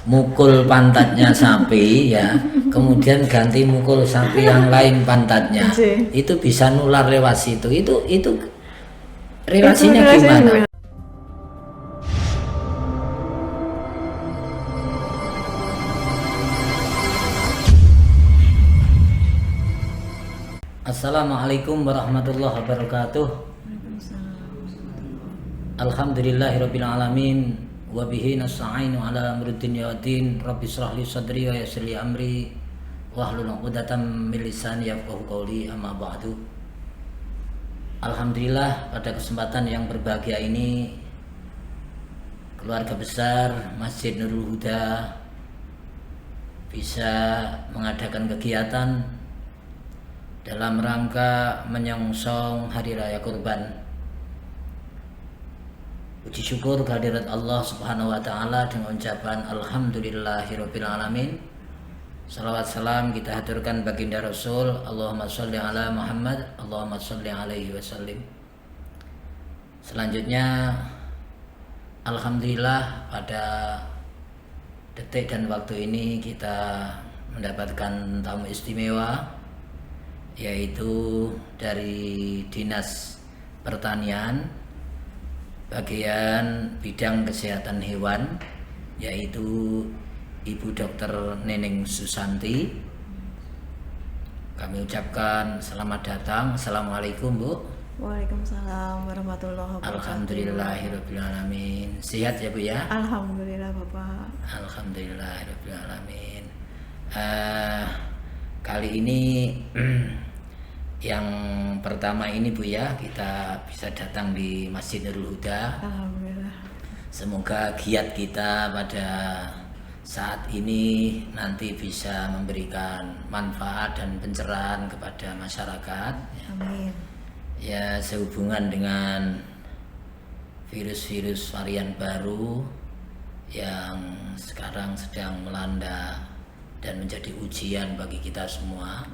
mukul pantatnya sapi ya, kemudian ganti mukul sapi yang lain pantatnya, itu bisa nular lewat situ. Itu relasinya gimana? Assalamualaikum warahmatullahi wabarakatuh. Alhamdulillahirabbil alamin wa bihi nasta'inu ala amri dunya waddin. Rabbi shrah li sadri wa yassir li amri wahlul 'uqdatam min lisani yafqahu qawli, amma ba'du. Alhamdulillah, pada kesempatan yang berbahagia ini keluarga besar Masjid Nurul Huda bisa mengadakan kegiatan dalam rangka menyongsong Hari Raya Kurban. Puji syukur kehadirat Allah Subhanahu wa taala dengan ucapan alhamdulillahirabbil alamin. Salawat salam kita haturkan baginda Rasul, Allahumma sholli ala Muhammad, Allahumma sholli alaihi wasallim. Selanjutnya alhamdulillah pada detik dan waktu ini kita mendapatkan tamu istimewa, yaitu dari Dinas Pertanian bagian bidang kesehatan hewan, yaitu Ibu Dr. Neneng Susanti. Kami ucapkan selamat datang. Assalamualaikum, Bu. Waalaikumsalam warahmatullahi wabarakatuh. Alhamdulillahirabbil alamin. Sehat ya, Bu ya? Alhamdulillah, Bapak. Alhamdulillahirabbil alamin. Kali ini yang pertama ini, Bu ya, kita bisa datang di Masjid Nurul Huda. Alhamdulillah. Semoga giat kita pada saat ini nanti bisa memberikan manfaat dan pencerahan kepada masyarakat. Amin. Ya, sehubungan dengan virus-virus varian baru yang sekarang sedang melanda dan menjadi ujian bagi kita semua,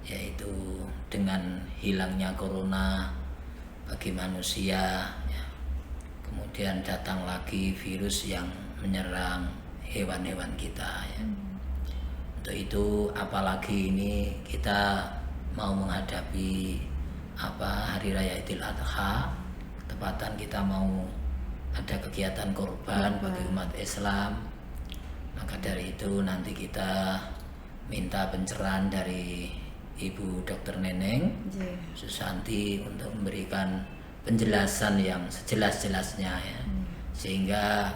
yaitu dengan hilangnya corona bagi manusia ya. Kemudian datang lagi virus yang menyerang hewan-hewan kita ya. Untuk itu apalagi ini kita mau menghadapi Hari Raya Idul Adha, ketepatan kita mau ada kegiatan kurban bagi umat Islam. Maka dari itu nanti kita minta pencerahan dari Ibu Dr. Neneng Susanti untuk memberikan penjelasan yang sejelas-jelasnya ya. Sehingga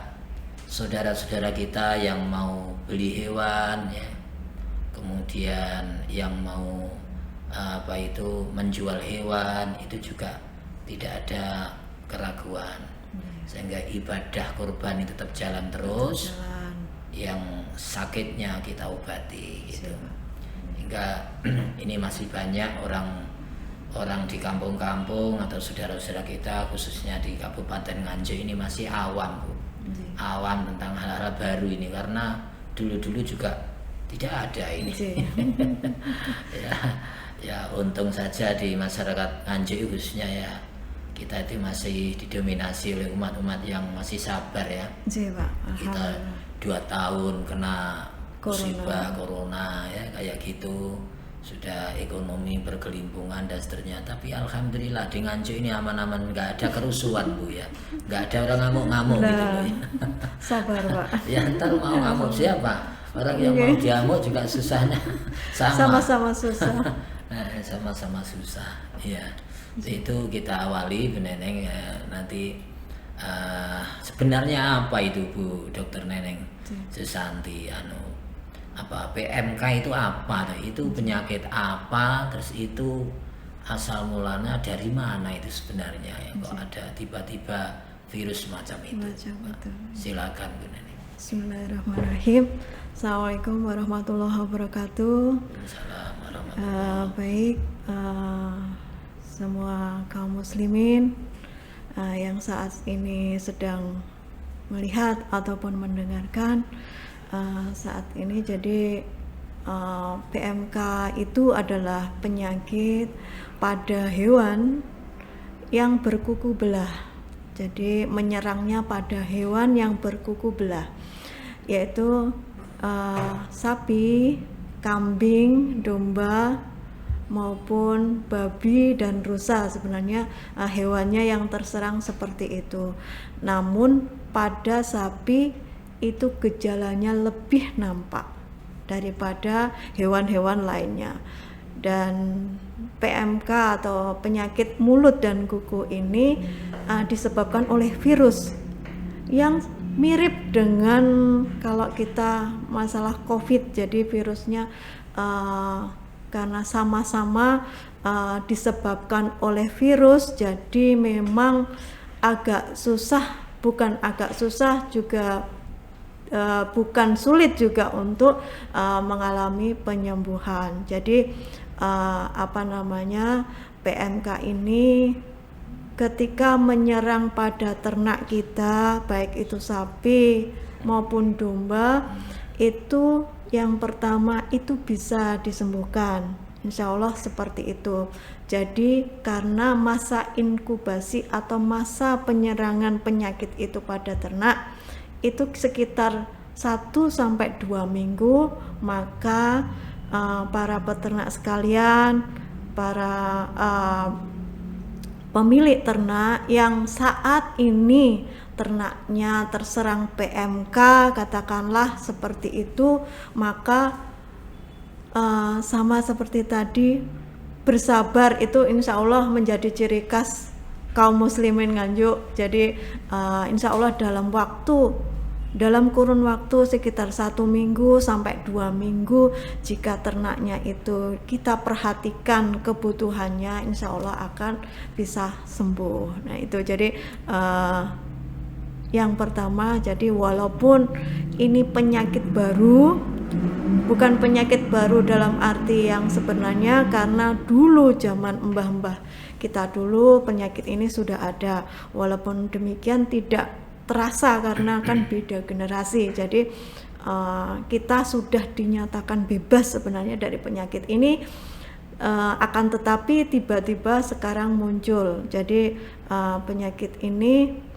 saudara-saudara kita yang mau beli hewan ya, kemudian yang mau menjual hewan, itu juga tidak ada keraguan, sehingga ibadah kurban itu tetap jalan terus, yang sakitnya kita obati gitu. Hingga ini masih banyak orang di kampung-kampung atau saudara-saudara kita khususnya di Kabupaten Nganjuk ini masih awam, Bu. Awam tentang hal-hal baru ini, karena dulu-dulu juga tidak ada ini. ya untung saja di masyarakat Nganjuk khususnya ya, kita itu masih didominasi oleh umat-umat yang masih sabar ya. Kita 2 tahun kena musibah corona ya, kayak gitu, sudah ekonomi bergelimpungan dan seterusnya. Tapi alhamdulillah di Nganjuk ini aman-aman, nggak ada kerusuhan, Bu ya, nggak ada orang ngamuk-ngamuk gitu, Bu ya. Sabar, Pak. Ya ntar mau ngamuk siapa? Orang yang mau diamuk juga susahnya sama-sama susah. Sama-sama susah ya. Itu kita awali, Bu Neneng ya. Nanti sebenarnya apa itu, Bu Dr. Neneng Susanti, PMK itu apa? Itu penyakit apa? Terus itu asal mulanya dari mana itu sebenarnya ya? Kok ada tiba-tiba virus macam itu? Silakan, Bu Neneng. Bismillahirrahmanirrahim. Assalamualaikum warahmatullahi wabarakatuh. Waalaikumsalam warahmatullahi Baik, semua kaum muslimin yang saat ini sedang melihat ataupun mendengarkan saat ini. Jadi PMK itu adalah penyakit pada hewan yang berkuku belah. Jadi menyerangnya pada hewan yang berkuku belah. yaitu sapi, kambing, domba maupun babi dan rusa. Sebenarnya hewannya yang terserang seperti itu. Namun pada sapi itu gejalanya lebih nampak daripada hewan-hewan lainnya. Dan PMK atau penyakit mulut dan kuku ini disebabkan oleh virus yang mirip dengan kalau kita masalah COVID. Jadi virusnya karena sama-sama disebabkan oleh virus, jadi memang agak susah, bukan agak susah juga bukan sulit juga untuk mengalami penyembuhan. Jadi PMK ini ketika menyerang pada ternak kita, baik itu sapi maupun domba, itu yang pertama itu bisa disembuhkan, insya Allah seperti itu. Jadi karena masa inkubasi atau masa penyerangan penyakit itu pada ternak itu sekitar 1-2 minggu, maka para peternak sekalian, para pemilik ternak yang saat ini ternaknya terserang PMK, katakanlah seperti itu, maka sama seperti tadi, bersabar itu insya Allah menjadi ciri khas kaum muslimin Nganjuk. Jadi insya Allah dalam kurun waktu sekitar 1 minggu sampai 2 minggu, jika ternaknya itu kita perhatikan kebutuhannya, insya Allah akan bisa sembuh. Nah itu jadi yang pertama, jadi walaupun ini penyakit baru, bukan penyakit baru dalam arti yang sebenarnya, karena dulu zaman mbah-mbah kita dulu penyakit ini sudah ada, walaupun demikian tidak terasa karena kan beda generasi. Jadi kita sudah dinyatakan bebas sebenarnya dari penyakit ini, akan tetapi tiba-tiba sekarang muncul. Jadi penyakit ini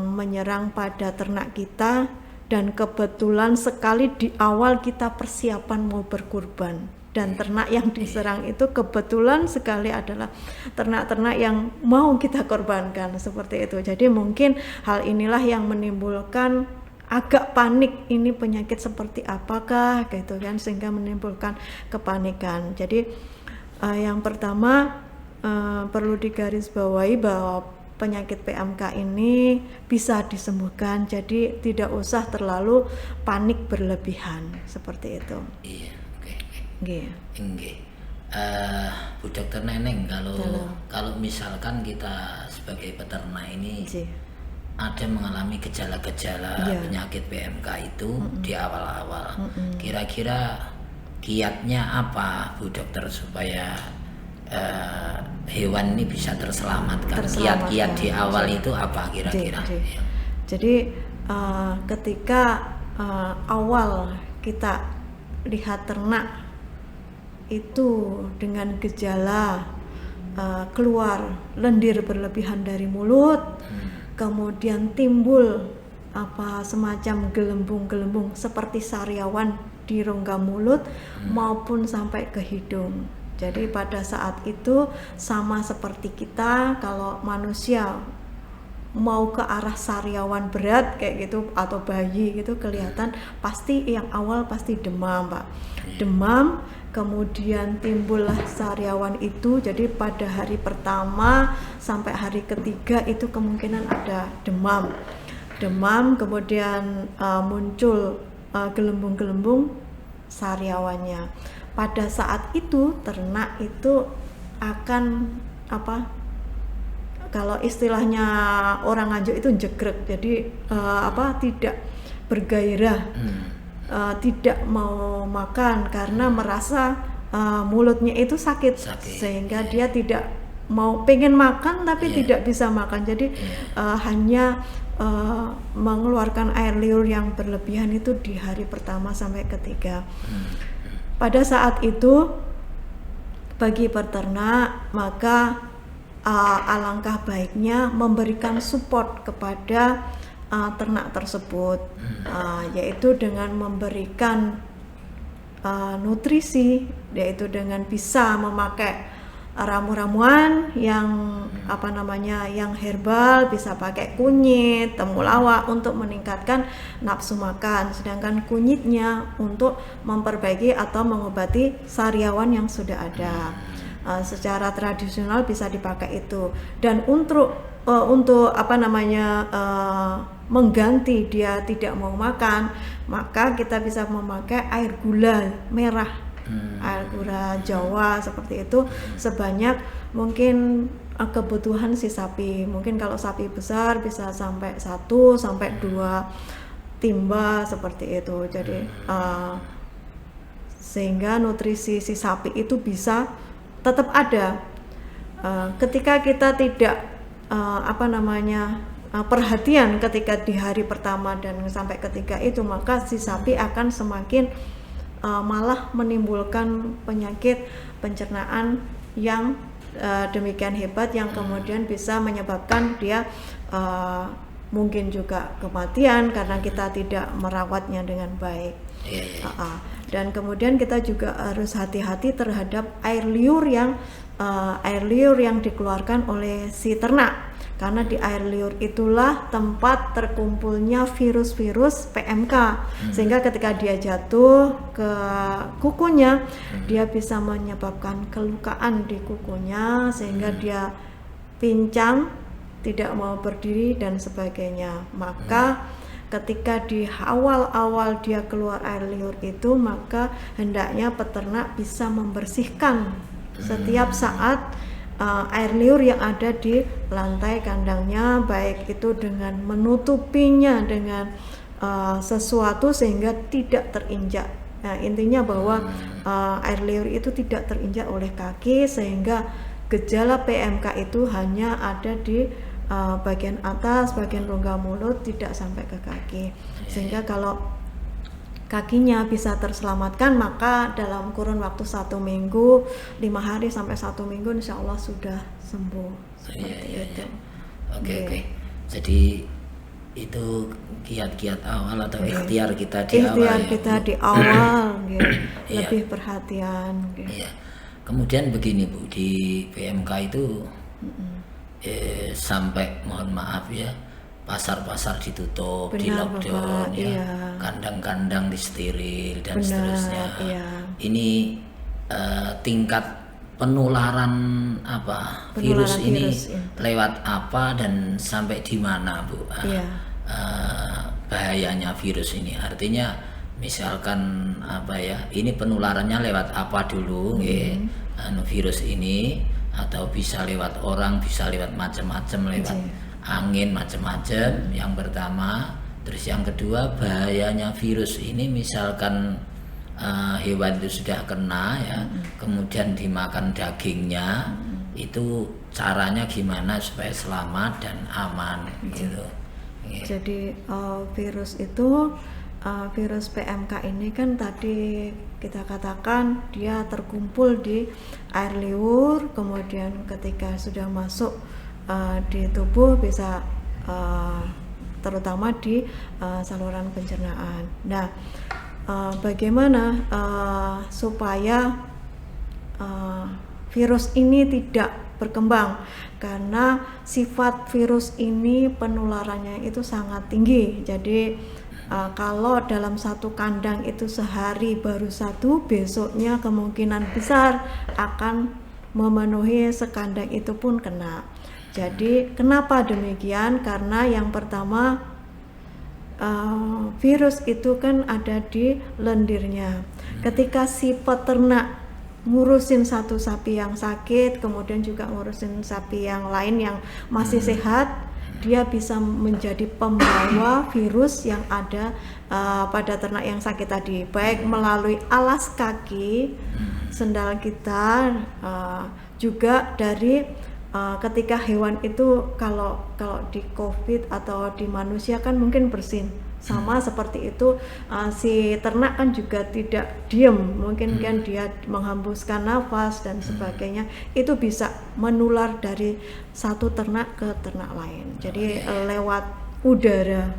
menyerang pada ternak kita, dan kebetulan sekali di awal kita persiapan mau berkurban, dan ternak yang diserang itu kebetulan sekali adalah ternak-ternak yang mau kita korbankan, seperti itu. Jadi mungkin hal inilah yang menimbulkan agak panik, ini penyakit seperti apakah gitu kan, sehingga menimbulkan kepanikan. Jadi yang pertama perlu digarisbawahi bahwa penyakit PMK ini bisa disembuhkan, jadi tidak usah terlalu panik berlebihan, seperti itu. Iya. Nggih. Bu Dokter Neneng, kalau misalkan kita sebagai peternak ini ada mengalami gejala-gejala penyakit PMK itu di awal-awal, kira-kira kiatnya apa Bu Dokter supaya hewan ini bisa terselamatkan? Kiat-kiat di awal itu apa kira-kira? Jadi ketika awal kita lihat ternak itu dengan gejala keluar lendir berlebihan dari mulut, kemudian timbul semacam gelembung-gelembung seperti sariawan di rongga mulut maupun sampai ke hidung. Jadi pada saat itu sama seperti kita, kalau manusia mau ke arah sariawan berat kayak gitu atau bayi gitu, kelihatan pasti yang awal pasti demam, Pak. Demam, kemudian timbullah sariawan itu. Jadi pada hari pertama sampai hari ketiga itu kemungkinan ada demam, kemudian muncul gelembung-gelembung sariawannya. Pada saat itu ternak itu akan kalau istilahnya orang Nganjuk itu jegrek, jadi tidak bergairah, tidak mau makan karena merasa mulutnya itu sakit. Sehingga dia tidak mau, pengen makan tapi tidak bisa makan, jadi hanya mengeluarkan air liur yang berlebihan itu di hari pertama sampai ketiga. Pada saat itu bagi peternak maka alangkah baiknya memberikan support kepada ternak tersebut, yaitu dengan memberikan nutrisi, yaitu dengan bisa memakai ramu-ramuan yang yang herbal, bisa pakai kunyit, temulawak untuk meningkatkan nafsu makan, sedangkan kunyitnya untuk memperbaiki atau mengobati sariawan yang sudah ada. Secara tradisional bisa dipakai itu, dan untuk mengganti dia tidak mau makan, maka kita bisa memakai air gula merah, air gula Jawa seperti itu, sebanyak mungkin kebutuhan si sapi. Mungkin kalau sapi besar bisa sampai 1 sampai 2 timba seperti itu. Jadi sehingga nutrisi si sapi itu bisa tetap ada. Ketika kita tidak perhatian ketika di hari pertama dan sampai ketiga itu, maka si sapi akan semakin malah menimbulkan penyakit pencernaan yang demikian hebat, yang kemudian bisa menyebabkan dia mungkin juga kematian karena kita tidak merawatnya dengan baik. Dan kemudian kita juga harus hati-hati terhadap air liur yang dikeluarkan oleh si ternak, karena di air liur itulah tempat terkumpulnya virus-virus PMK, sehingga ketika dia jatuh ke kukunya, dia bisa menyebabkan kelukaan di kukunya sehingga dia pincang, tidak mau berdiri dan sebagainya. Maka ketika di awal-awal dia keluar air liur itu, maka hendaknya peternak bisa membersihkan setiap saat air liur yang ada di lantai kandangnya, baik itu dengan menutupinya dengan sesuatu sehingga tidak terinjak. Nah, intinya bahwa air liur itu tidak terinjak oleh kaki, sehingga gejala PMK itu hanya ada di bagian atas, bagian rongga mulut, tidak sampai ke kaki. Sehingga kalau kakinya bisa terselamatkan, maka dalam kurun waktu 1 minggu, 5 hari sampai 1 minggu, insya Allah sudah sembuh. Itu. Oke. Jadi itu kiat-kiat awal atau ikhtiar kita di awal. Ikhtiar kita di awal, lebih perhatian. Kemudian begini Bu, di PMK itu sampai mohon maaf ya, pasar-pasar ditutup, di lockdown, kandang-kandang disteril dan seterusnya. Ini tingkat penularan virus ini lewat apa dan sampai di mana Bu? Bahayanya virus ini, artinya misalkan ini penularannya lewat apa dulu, virus ini, atau bisa lewat orang, bisa lewat macam-macam, lewat angin macam-macam, yang pertama. Terus yang kedua, bahayanya virus ini misalkan hewan itu sudah kena kemudian dimakan dagingnya, itu caranya gimana supaya selamat dan aman gitu. Jadi virus itu, virus PMK ini kan tadi kita katakan dia terkumpul di air liur, kemudian ketika sudah masuk di tubuh bisa terutama di saluran pencernaan. Nah, bagaimana supaya virus ini tidak berkembang, karena sifat virus ini penularannya itu sangat tinggi. Jadi kalau dalam satu kandang itu sehari baru 1, besoknya kemungkinan besar akan memenuhi sekandang itu pun kena. Jadi kenapa demikian? Karena yang pertama, virus itu kan ada di lendirnya. Ketika si peternak ngurusin satu sapi yang sakit, kemudian juga ngurusin sapi yang lain yang masih sehat, dia bisa menjadi pembawa virus yang ada pada ternak yang sakit tadi, baik melalui alas kaki, sendal kita, juga dari ketika hewan itu kalau di COVID atau di manusia kan mungkin bersin, sama seperti itu si ternak kan juga tidak diem, mungkin kan dia menghembuskan nafas dan sebagainya, itu bisa menular dari satu ternak ke ternak lain. Jadi lewat udara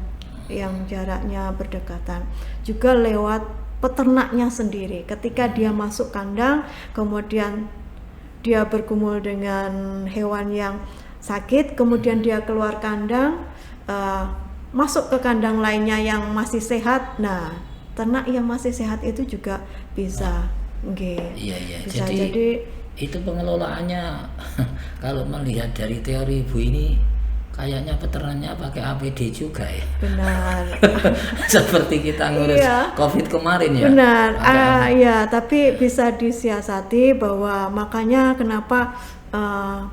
yang jaraknya berdekatan, juga lewat peternaknya sendiri. Ketika dia masuk kandang, kemudian dia bergumul dengan hewan yang sakit, kemudian dia keluar kandang, masuk ke kandang lainnya yang masih sehat. Nah, ternak yang masih sehat itu juga bisa, Iya. bisa Jadi itu pengelolaannya kalau melihat dari teori Ibu ini kayaknya peternaknya pakai APD juga ya. benar. Seperti kita ngurus Iya. COVID kemarin ya. Benar, ya, tapi bisa disiasati bahwa makanya kenapa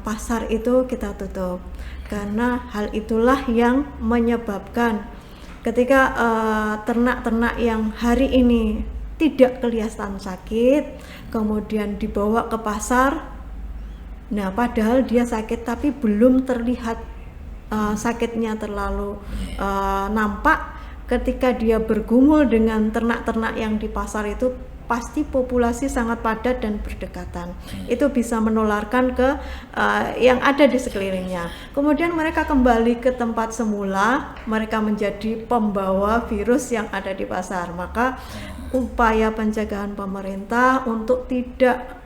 pasar itu kita tutup, karena hal itulah yang menyebabkan ketika ternak-ternak yang hari ini tidak kelihatan sakit, kemudian dibawa ke pasar, nah padahal dia sakit tapi belum terlihat sakitnya terlalu nampak. Ketika dia bergumul dengan ternak-ternak yang di pasar itu, pasti populasi sangat padat dan berdekatan. Itu bisa menularkan ke yang ada di sekelilingnya. Kemudian mereka kembali ke tempat semula, mereka menjadi pembawa virus yang ada di pasar. Maka upaya pencegahan pemerintah untuk tidak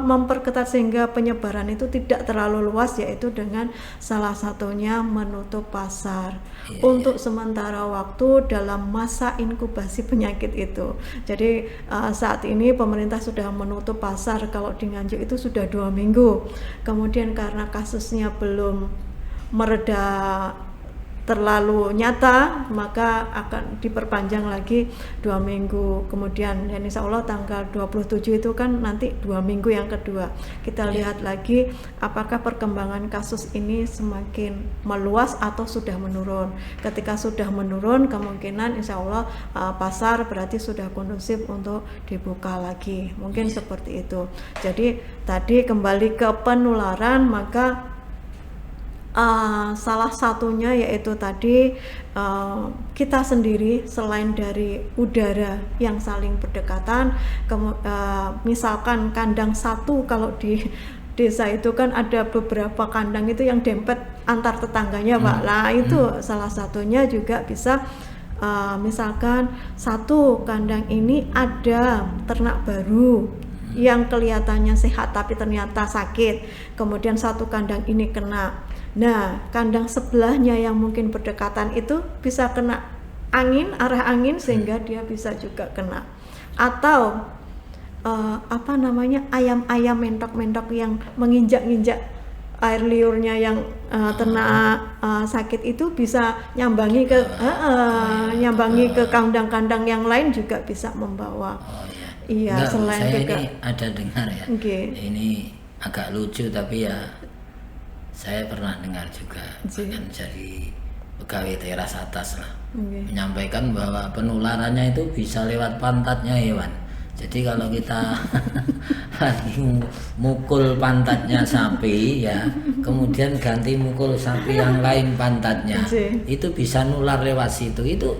memperketat sehingga penyebaran itu tidak terlalu luas, yaitu dengan salah satunya menutup pasar untuk sementara waktu dalam masa inkubasi penyakit itu. Jadi saat ini pemerintah sudah menutup pasar kalau di Nganjuk itu sudah 2 minggu. Kemudian karena kasusnya belum mereda terlalu nyata, maka akan diperpanjang lagi 2 minggu kemudian, dan insya Allah tanggal 27 itu kan nanti 2 minggu yang kedua. Kita lihat lagi apakah perkembangan kasus ini semakin meluas atau sudah menurun. Ketika sudah menurun, kemungkinan insya Allah pasar berarti sudah kondusif untuk dibuka lagi, mungkin seperti itu. Jadi tadi kembali ke penularan, maka salah satunya yaitu tadi kita sendiri, selain dari udara yang saling berdekatan, misalkan kandang satu, kalau di desa itu kan ada beberapa kandang itu yang dempet antar tetangganya, Pak. Nah itu salah satunya juga bisa, misalkan satu kandang ini ada ternak baru yang kelihatannya sehat tapi ternyata sakit, kemudian satu kandang ini kena. Nah, kandang sebelahnya yang mungkin berdekatan itu bisa kena angin, arah angin, sehingga dia bisa juga kena. Atau ayam-ayam mentok-mentok yang menginjak-injak air liurnya yang ternak sakit itu bisa nyambangi ke kandang-kandang yang lain, juga bisa membawa. Iya, enggak, selain saya juga ini ada dengar ya. Ini agak lucu tapi ya saya pernah dengar juga, bahkan dari pegawai teras atas lah, menyampaikan bahwa penularannya itu bisa lewat pantatnya hewan. Jadi kalau kita lagi mukul pantatnya sapi ya, kemudian ganti mukul sapi yang lain pantatnya, itu bisa nular lewat situ. Itu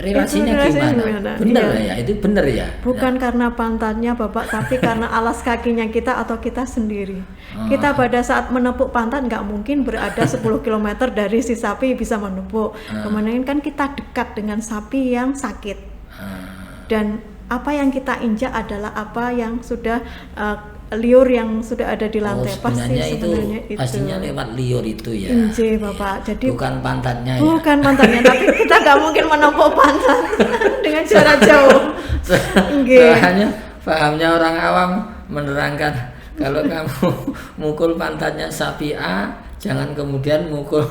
relasinya gimana? Bener ya, itu bener ya. Bukan karena pantatnya Bapak, tapi karena alas kakinya kita atau kita sendiri. Kita pada saat menepuk pantat nggak mungkin berada 10 km dari si sapi bisa menepuk. Kemudian kan kita dekat dengan sapi yang sakit. Dan apa yang kita injak adalah apa yang sudah liur yang sudah ada di lantai. Sebenarnya itu pastinya lewat liur itu ya. Inje Bapak. Jadi bukan pantatnya ya. Bukan pantatnya, tapi kita nggak mungkin menempuh pantat dengan jarak jauh. Soalnya pahamnya orang awam menerangkan kalau kamu mukul pantatnya sapi A, jangan kemudian mukul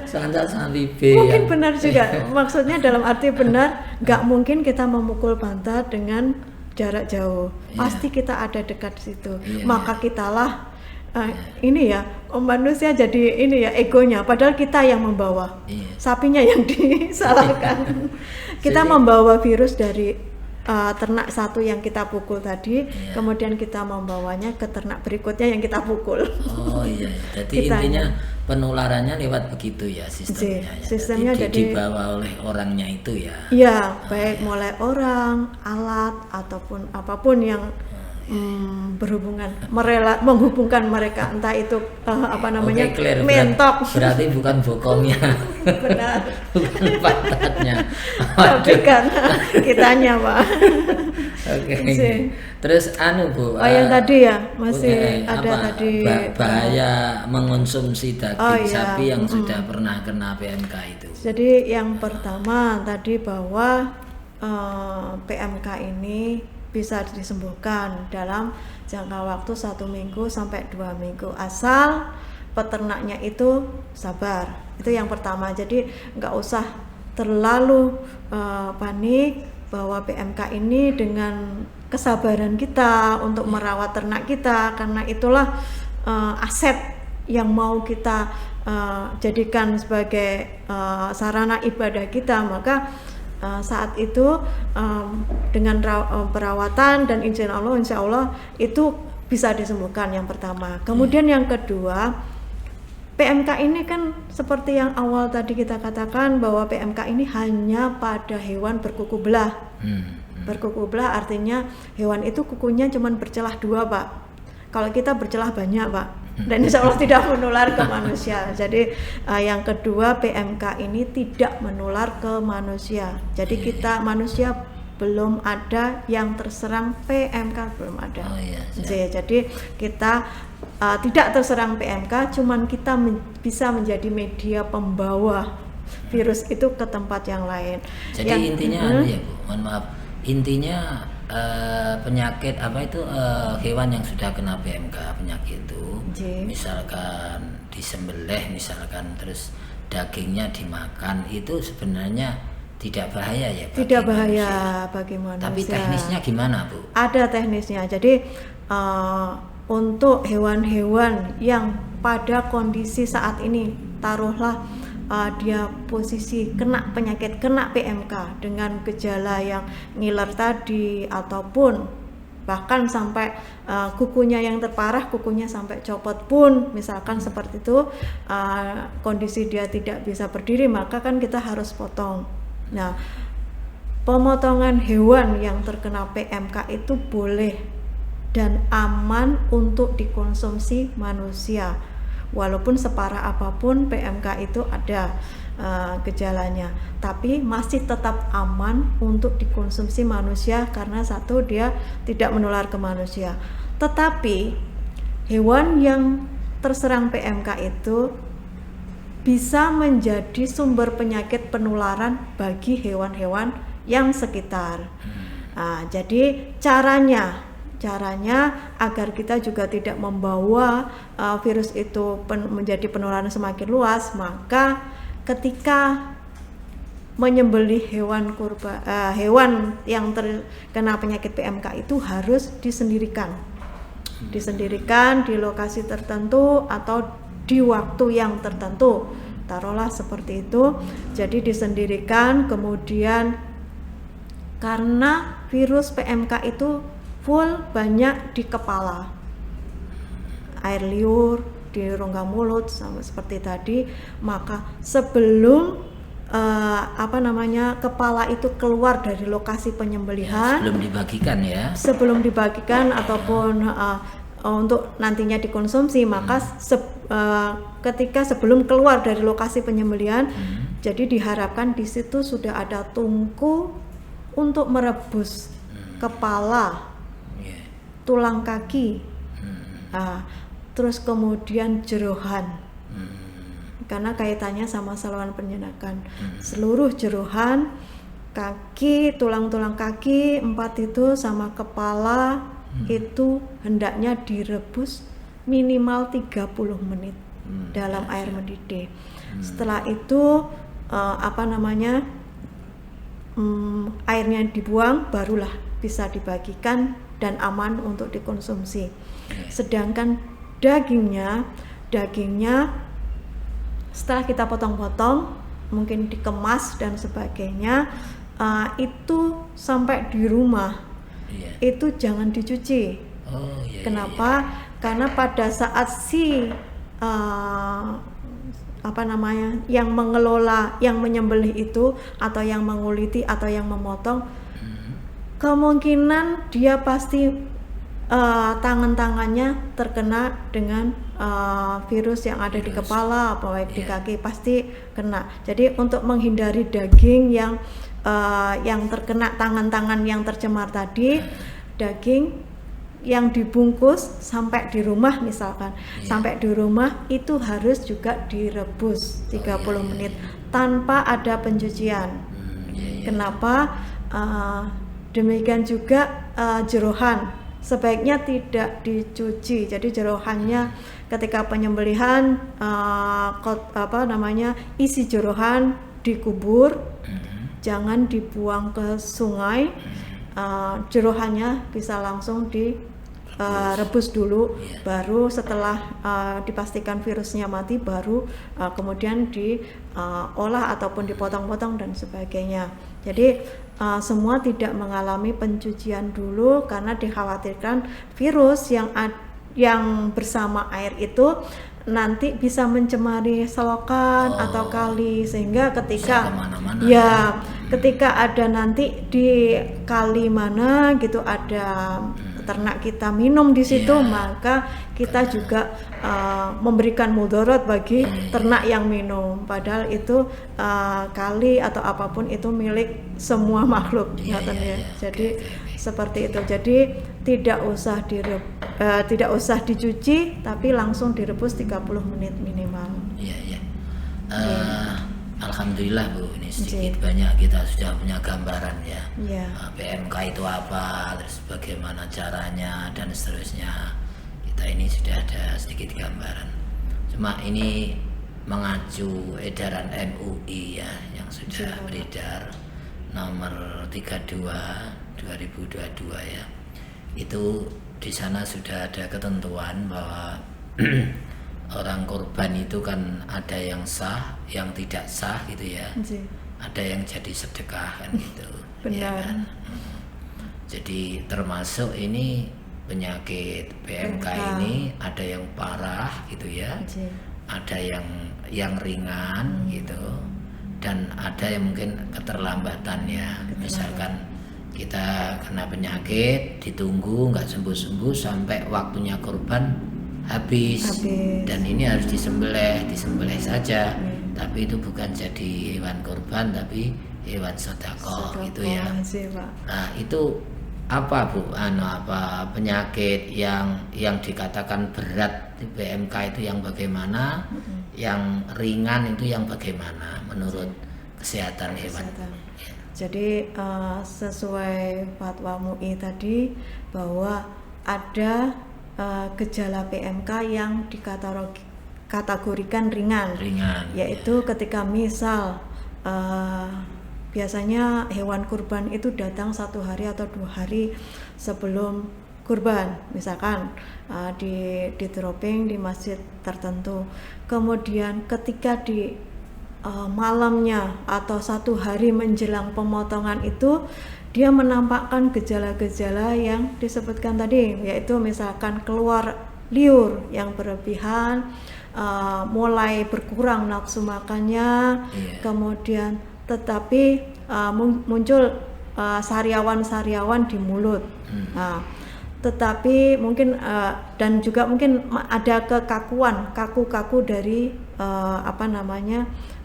sapi B. Mungkin benar juga. Maksudnya dalam arti benar, nggak mungkin kita memukul pantat dengan jarak jauh, pasti kita ada dekat situ. Maka kitalah ini ya, manusia jadi ini ya egonya, padahal kita yang membawa, sapinya yang disalahkan. Kita membawa virus dari ternak satu yang kita pukul tadi, kemudian kita membawanya ke ternak berikutnya yang kita pukul. Oh iya, jadi intinya penularannya lewat begitu ya sistemnya. Sistemnya jadi dibawa oleh orangnya itu ya. Iya, baik mulai orang, alat ataupun apapun yang berhubungan, menghubungkan mereka, entah itu Oke, clear. mentok. Berarti bukan bokongnya, Benar. bukan pantatnya. Tapi karena kitanya, Pak. Oke. Sih. Terus Bu, yang tadi ya masih ada apa, tadi bahaya mengonsumsi daging iya. sapi yang sudah pernah kena PMK itu. Jadi yang pertama tadi bahwa PMK ini bisa disembuhkan dalam jangka waktu 1 minggu sampai 2 minggu asal peternaknya itu sabar. Itu yang pertama. Jadi nggak usah terlalu panik bahwa PMK ini dengan kesabaran kita untuk merawat ternak kita, karena itulah aset yang mau kita jadikan sebagai sarana ibadah kita. Maka saat itu dengan perawatan dan insya Allah itu bisa disembuhkan, yang pertama. Kemudian yang kedua, PMK ini kan seperti yang awal tadi kita katakan bahwa PMK ini hanya pada hewan berkuku belah. Berkuku belah artinya hewan itu kukunya cuma bercelah 2, Pak. Kalau kita bercelah banyak, Pak. Dan insya Allah tidak menular ke manusia. Jadi yang kedua, PMK ini tidak menular ke manusia. Jadi kita manusia belum ada yang terserang PMK, belum ada. Jadi kita tidak terserang PMK, cuman kita bisa menjadi media pembawa virus itu ke tempat yang lain. Jadi intinya ya Bu, mohon maaf. Intinya penyakit apa itu hewan yang sudah kena PMK penyakit itu, misalkan disembelih misalkan terus dagingnya dimakan, itu sebenarnya tidak bahaya ya bagi tidak bahaya manusia. Bagi manusia. Tapi teknisnya gimana Bu? Ada teknisnya. Jadi untuk hewan-hewan yang pada kondisi saat ini, taruhlah dia posisi kena penyakit, kena PMK dengan gejala yang ngiler tadi, ataupun bahkan sampai kukunya yang terparah, kukunya sampai copot pun, misalkan seperti itu, kondisi dia tidak bisa berdiri, maka kan kita harus potong. Nah, pemotongan hewan yang terkena PMK itu boleh dan aman untuk dikonsumsi manusia. Walaupun separah apapun PMK itu ada gejalanya, tapi masih tetap aman untuk dikonsumsi manusia karena satu, dia tidak menular ke manusia. Tetapi hewan yang terserang PMK itu bisa menjadi sumber penyakit penularan bagi hewan-hewan yang sekitar. Jadi caranya agar kita juga tidak membawa virus itu menjadi penularan semakin luas, maka ketika menyembelih hewan yang terkena penyakit PMK itu harus disendirikan di lokasi tertentu atau di waktu yang tertentu, taruhlah seperti itu. Jadi disendirikan, kemudian karena virus PMK itu full banyak di kepala, air liur di rongga mulut sama seperti tadi, maka sebelum kepala itu keluar dari lokasi penyembelihan, sebelum dibagikan ataupun untuk nantinya dikonsumsi, maka ketika sebelum keluar dari lokasi penyembelihan, jadi diharapkan di situ sudah ada tungku untuk merebus kepala, tulang kaki, terus kemudian jerohan, karena kaitannya sama saluran penyerapan. Seluruh jerohan, kaki, tulang-tulang kaki 4 itu sama kepala itu hendaknya direbus minimal 30 menit dalam air mendidih. Setelah itu airnya dibuang, barulah bisa dibagikan dan aman untuk dikonsumsi. Sedangkan dagingnya setelah kita potong-potong, mungkin dikemas dan sebagainya, itu sampai di rumah itu jangan dicuci. Kenapa? Karena pada saat yang mengelola, yang menyembelih itu atau yang menguliti atau yang memotong, kemungkinan dia pasti tangan-tangannya terkena dengan virus yang ada di kepala, baik di kaki, pasti kena. Jadi untuk menghindari daging yang terkena tangan-tangan yang tercemar tadi, daging yang dibungkus sampai di rumah misalkan, sampai di rumah itu harus juga direbus 30 menit tanpa ada pencucian. Kenapa? Demikian juga jerohan sebaiknya tidak dicuci. Jadi jerohannya ketika penyembelihan isi jerohan dikubur, jangan dibuang ke sungai. Jerohannya bisa langsung direbus dulu, baru setelah dipastikan virusnya mati, baru kemudian diolah ataupun dipotong-potong dan sebagainya. Jadi semua tidak mengalami pencucian dulu karena dikhawatirkan virus yang bersama air itu nanti bisa mencemari selokan atau kali, sehingga ketika ketika ada nanti di kali mana gitu ada ternak kita minum di situ, maka kita juga memberikan mudarat bagi ternak yang minum, padahal itu kali atau apapun itu milik semua makhluk. Jadi seperti itu. Jadi tidak usah dicuci, tapi langsung direbus 30 menit minimal. Alhamdulillah Bu, ini sedikit banyak kita sudah punya gambaran ya. PMK itu apa, terus bagaimana caranya dan seterusnya. Kita ini sudah ada sedikit gambaran. Cuma ini mengacu edaran MUI ya yang sudah beredar nomor 32 2022 ya. Itu di sana sudah ada ketentuan bahwa orang korban itu kan ada yang sah, yang tidak sah gitu ya. Ada yang jadi sedekah kan gitu. Benar. Ya kan? Jadi termasuk ini penyakit PMK ini ada yang parah gitu ya. Ada yang ringan gitu. Dan ada yang mungkin keterlambatannya. Misalkan kita kena penyakit, ditunggu nggak sembuh-sembuh sampai waktunya korban habis. Dan ini harus disembelih saja, tapi itu bukan jadi hewan korban tapi hewan sedekah gitu ya. Nah itu apa Bu, apa penyakit yang dikatakan berat di PMK itu yang bagaimana, yang ringan itu yang bagaimana menurut kesehatan hewan? Jadi sesuai fatwa MUI tadi bahwa ada gejala PMK yang dikategorikan ringan, yaitu ketika misal biasanya hewan kurban itu datang 1 hari atau 2 hari sebelum kurban, misalkan di dropping di masjid tertentu, kemudian ketika di malamnya atau 1 hari menjelang pemotongan itu dia menampakkan gejala-gejala yang disebutkan tadi, yaitu misalkan keluar liur yang berlebihan, mulai berkurang nafsu makannya, kemudian tetapi muncul sariawan-sariawan di mulut. Tetapi mungkin dan juga mungkin ada kekakuan, kaku-kaku dari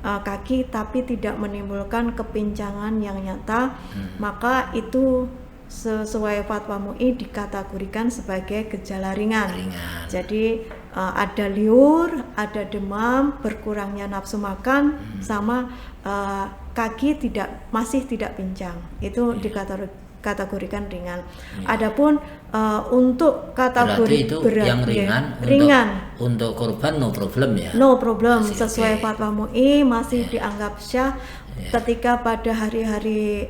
kaki, tapi tidak menimbulkan kepincangan yang nyata, maka itu sesuai fatwa MUI dikategorikan sebagai gejala ringan. Jadi ada liur, ada demam, berkurangnya nafsu makan, sama kaki masih tidak pincang, itu dikategorikan ringan. Adapun untuk kategori itu berat yang ringan untuk korban no problem ya. No problem, sesuai fatwa MUI masih dianggap syah ketika pada hari-hari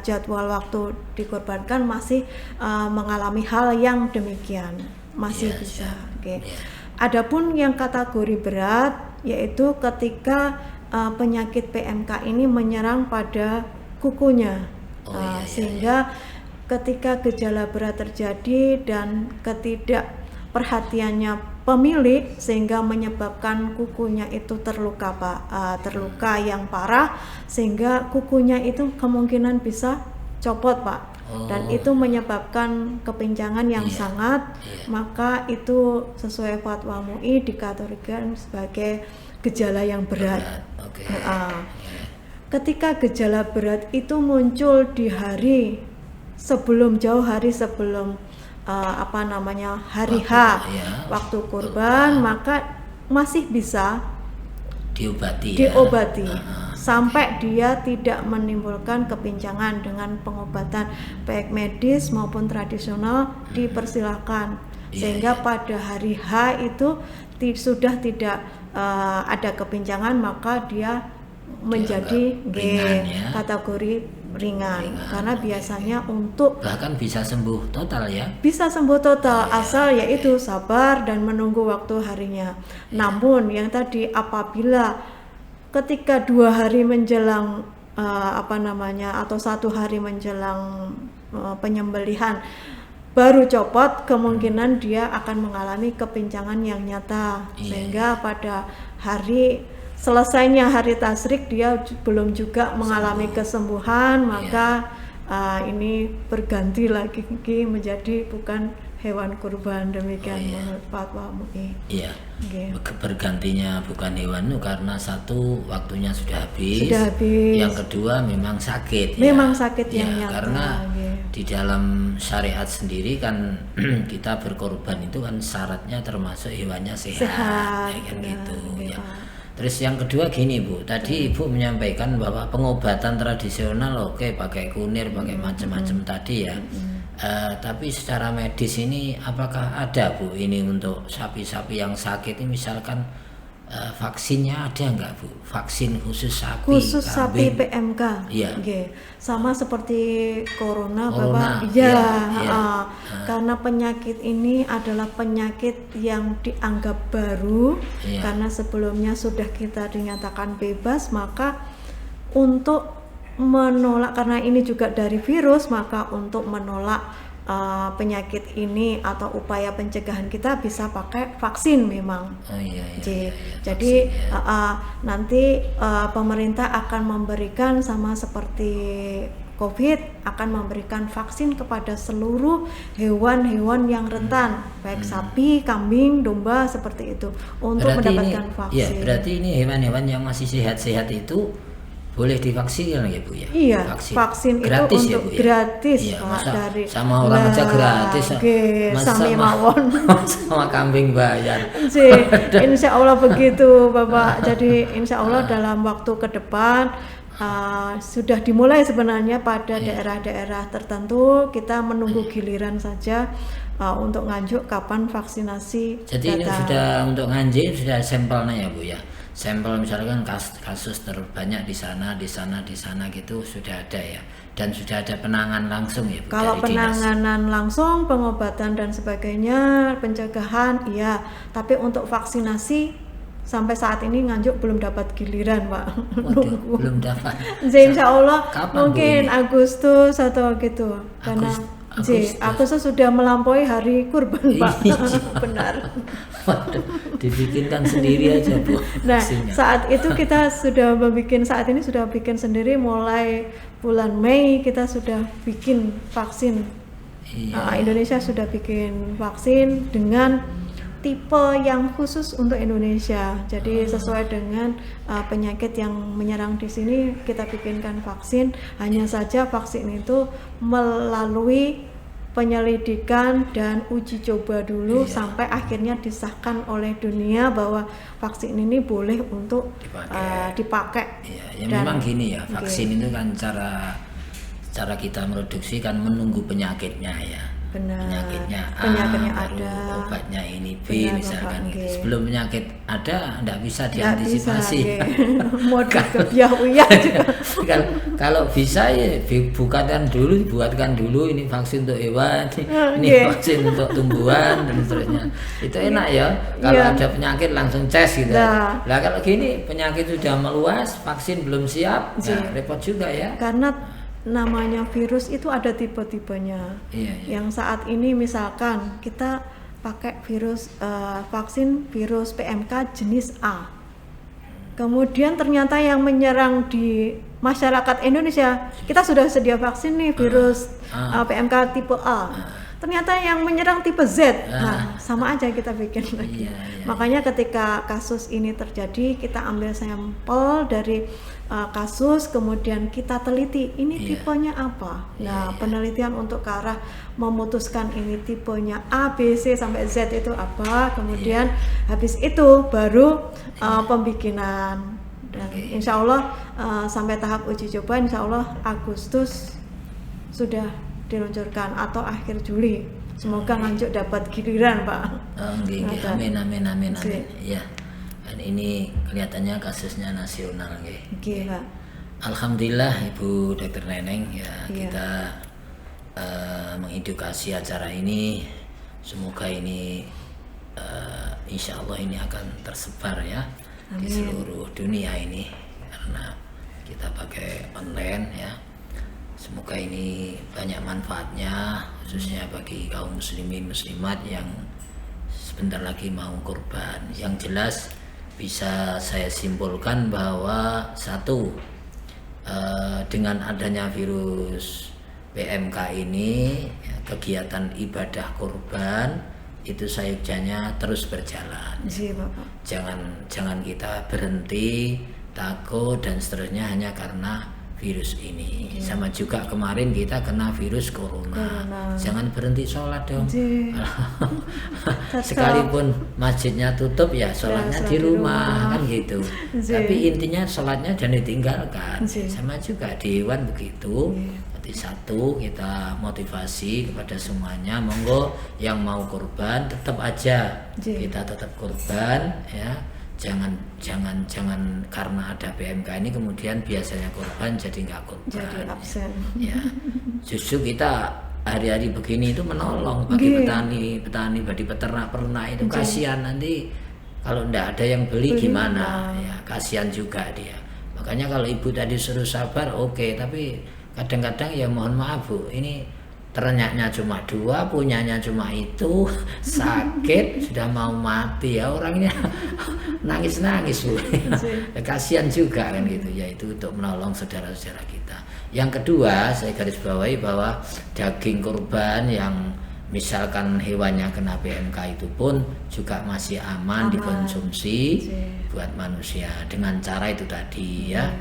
jadwal waktu dikorbankan masih mengalami hal yang demikian, masih bisa. Adapun yang kategori berat yaitu ketika penyakit PMK ini menyerang pada kukunya. Sehingga ketika gejala berat terjadi dan ketidakperhatiannya pemilik sehingga menyebabkan kukunya itu terluka yang parah, sehingga kukunya itu kemungkinan bisa copot Pak. dan itu menyebabkan kepincangan yang sangat, maka itu sesuai fatwa MUI dikategorikan sebagai gejala yang berat. Ketika gejala berat itu muncul di hari sebelum, jauh hari sebelum hari H, waktu kurban, maka masih bisa diobati sampai dia tidak menimbulkan kepincangan. Dengan pengobatan baik medis maupun tradisional dipersilakan, sehingga pada hari H itu sudah tidak ada kepincangan, maka dia menjadi kategori ringan. Karena biasanya untuk bahkan bisa sembuh total ya, bisa sembuh total asal yaitu sabar dan menunggu waktu harinya. Namun yang tadi, apabila ketika 2 hari menjelang atau 1 hari menjelang penyembelihan baru copot, kemungkinan dia akan mengalami kepincangan yang nyata, sehingga pada hari selesainya hari tasyrik dia belum juga mengalami kesembuhan, maka ini berganti lagi menjadi bukan hewan kurban. Demikian menurut fatwa MUI. Bergantinya bukan hewan itu karena satu, waktunya sudah habis. Yang kedua memang sakit. Sakit yang nyata. Karena di dalam syariat sendiri kan kita berkorban itu kan syaratnya termasuk hewannya sehat. Gitu. Terus yang kedua gini Bu, tadi Ibu menyampaikan bahwa pengobatan tradisional pakai kunir, pakai macam-macam tadi ya. Tapi secara medis ini apakah ada Bu ini untuk sapi-sapi yang sakit ini, misalkan vaksinnya ada nggak Bu? Vaksin khusus sapi, sapi PMK. Sama seperti corona Bapak. Karena penyakit ini adalah penyakit yang dianggap baru, karena sebelumnya sudah kita dinyatakan bebas, maka untuk menolak, karena ini juga dari virus, maka untuk menolak penyakit ini atau upaya pencegahan kita bisa pakai vaksin memang. Jadi nanti pemerintah akan memberikan, sama seperti COVID, akan memberikan vaksin kepada seluruh hewan-hewan yang rentan, baik sapi, kambing, domba, seperti itu, untuk mendapatkan vaksin. Berarti ini hewan-hewan yang masih sehat-sehat itu boleh divaksin ya Bu ya? Vaksin gratis itu untuk gratis Pak, dari sama orang aja gratis. Sami mawon. Sama kambing bayar. Insya Allah begitu Bapak. Jadi insya Allah dalam waktu ke depan sudah dimulai sebenarnya pada daerah-daerah tertentu. Kita menunggu giliran saja untuk Nganjuk kapan vaksinasi. Jadi ini sudah untuk Nganjuk sudah sampelnya ya Bu ya? Sampel misalkan kasus terbanyak di sana gitu sudah ada ya, dan sudah ada penanganan langsung ya Bu? Kalau penanganan langsung, pengobatan dan sebagainya, pencegahan tapi untuk vaksinasi sampai saat ini Nganjuk belum dapat giliran Pak. Belum dapat. Insya Allah kapan, mungkin Agustus atau gitu, karena Agustus sudah melampaui hari kurban Pak. Benar. Dibikinkan sendiri aja Bu. Nah saat itu kita sudah bikin sendiri, mulai bulan Mei kita sudah bikin vaksin. Indonesia sudah bikin vaksin dengan tipe yang khusus untuk Indonesia. Jadi sesuai dengan penyakit yang menyerang di sini kita bikinkan vaksin. Hanya saja vaksin itu melalui penyelidikan dan uji coba dulu sampai akhirnya disahkan oleh dunia bahwa vaksin ini boleh untuk dipakai. Memang gini ya, vaksin itu kan cara kita produksi kan menunggu penyakitnya ya. Benar. Penyakitnya ada, obatnya ini B misalkan gitu. Sebelum penyakit ada enggak bisa diantisipasi. Modal kebiah-uyah juga. Kalau bisa ya buatkan dulu ini vaksin untuk hewan, ini vaksin untuk tumbuhan dan seterusnya. Itu enak ya. Kalau ada penyakit langsung ces gitu. Lah kalau gini penyakit sudah meluas, vaksin belum siap, repot juga ya. Karena namanya virus itu ada tipe-tipenya. Yang saat ini misalkan kita pakai vaksin virus PMK jenis A. Kemudian ternyata yang menyerang di masyarakat Indonesia kita sudah sedia vaksin nih virus PMK tipe A. Ternyata yang menyerang tipe Z, nah sama aja kita bikin lagi. Makanya ketika kasus ini terjadi, kita ambil sampel dari kasus, kemudian kita teliti ini tipenya apa. Nah penelitian untuk ke arah memutuskan ini tipenya A, B, C sampai Z itu apa. Kemudian habis itu baru pembikinan. Dan insya Allah sampai tahap uji coba, insya Allah Agustus sudah diluncurkan atau akhir Juli. Semoga Nganjuk dapat giliran, Pak. Amin. Ya. Dan ini kelihatannya kasusnya nasional, nggih. Pak. Alhamdulillah Ibu Dr. Neneng ya, kita mengedukasi acara ini. Semoga ini insya Allah ini akan tersebar ya. Amin. Di seluruh dunia ini karena kita pakai online ya. Semoga ini banyak manfaatnya khususnya bagi kaum muslimin muslimat yang sebentar lagi mau kurban. Yang jelas bisa saya simpulkan bahwa satu, dengan adanya virus PMK ini kegiatan ibadah kurban itu sayujannya terus berjalan. Jangan kita berhenti, takut dan seterusnya hanya karena virus ini. Sama juga kemarin kita kena virus corona. Jangan berhenti sholat dong. Sekalipun masjidnya tutup ya sholatnya di rumah kan gitu. Tapi intinya sholatnya jangan ditinggalkan. Sama juga di hewan begitu. Jadi satu, kita motivasi kepada semuanya, monggo yang mau kurban tetap aja kita tetap kurban ya. Jangan karena ada PMK ini kemudian biasanya kurban jadi nggak kurban. Jadi absen. Ya. Justru kita hari-hari begini itu menolong bagi petani, bagi peternak itu kasihan nanti kalau ndak ada yang beli gimana ya, kasihan juga dia. Makanya kalau ibu tadi suruh sabar oke, tapi kadang-kadang ya mohon maaf Bu, ini ternaknya cuma 2, punyanya cuma itu, sakit, sudah mau mati ya orangnya nangis-nangis Bu. Kasihan juga kan gitu, yaitu untuk menolong saudara-saudara kita. Yang kedua, saya garis bawahi bahwa daging kurban yang misalkan hewannya kena PMK itu pun juga masih aman dikonsumsi buat manusia dengan cara itu tadi ya,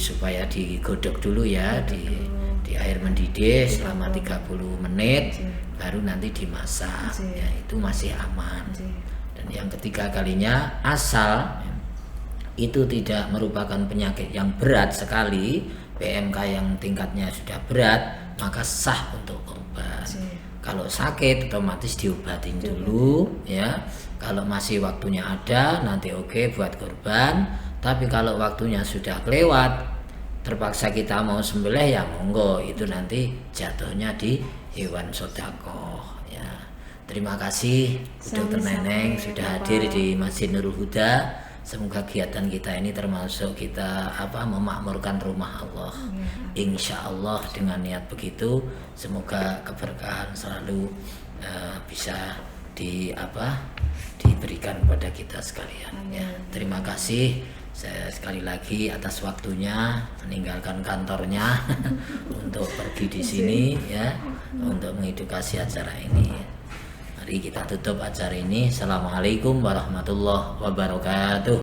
supaya digodok dulu ya di air mendidih selama 30 menit baru nanti dimasak ya, itu masih aman. Dan yang ketiga kalinya, asal itu tidak merupakan penyakit yang berat sekali, PMK yang tingkatnya sudah berat, maka sah untuk kurban. Kalau sakit otomatis diobatin dulu ya. Kalau masih waktunya ada nanti oke buat kurban. Tapi kalau waktunya sudah kelewat, terpaksa kita mau sembelih ya monggo, itu nanti jatuhnya di hewan sedekah ya. Terima kasih Dr. Neneng sudah hadir di Masjid Nurul Huda. Semoga kegiatan kita ini termasuk kita memakmurkan rumah Allah. Insya Allah dengan niat begitu, semoga keberkahan selalu bisa diberikan kepada kita sekalian. Ya, terima kasih. Saya sekali lagi atas waktunya meninggalkan kantornya untuk pergi di sini ya, untuk mengedukasi acara ini. Mari kita tutup acara ini. Assalamualaikum warahmatullahi wabarakatuh.